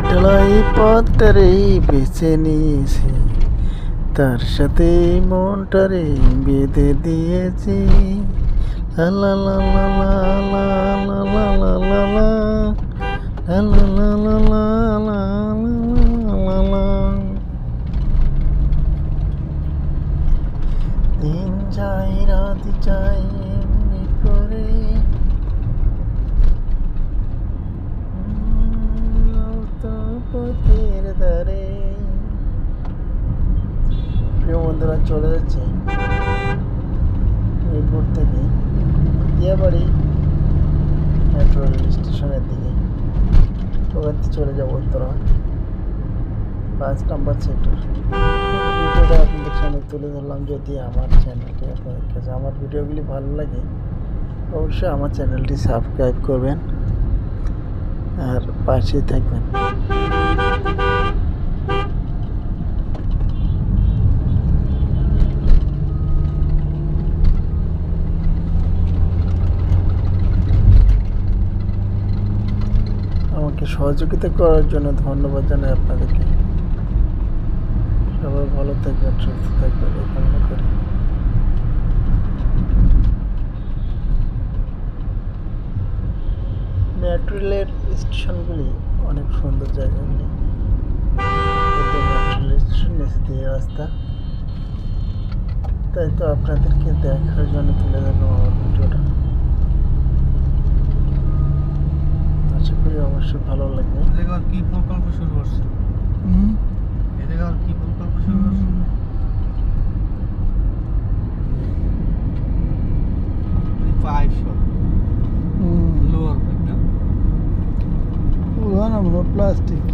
ঢালাই পথটারে বেছে নিয়েছি, তার সাথে মনটারে বেঁধে দিয়েছি। লা লা লা লা লা লা লা লা লা লা লা লা লা লা লা লা লা লা। দিন যায় রাত যায় এমনি করে, পথের ধারে। প্রিয় বন্ধুরা, চলে যাচ্ছে মিরপুর থেকে দিয়াবাড়ি মেট্রো রেল স্টেশনের দিকে। ওখান থেকে চলে যাবো উত্তরা 5 নম্বর সেক্টর। ভিডিওটা আপনাদের সামনে তুলে ধরলাম। যদি আমার চ্যানেলটি আপনাদের কাছে আমার ভিডিওগুলি ভালো লাগে, অবশ্যই আমার চ্যানেলটি সাবস্ক্রাইব করবেন আর পাশে থাকবেন। আমাকে সহযোগিতা করার জন্য ধন্যবাদ জানাই আপনাদেরকে। সবাই ভালো থাকবেন, সুস্থ থাকবেন এই কামনা করি। মেট্রো রেলের স্টেশনগুলি অনেক সুন্দর জায়গাগুলি। মেট্রো রেল স্টেশন নিচে দিয়ে রাস্তা, তাই তো আপনাদেরকে দেখার জন্য তুলে ধরলাম আমার ভিডিওটা। আশা করি অবশ্যই ভালো লাগবে। কি প্রকল্প শুরু করছে? কি প্রকল্প শুরু করছে? প্লাস্টিক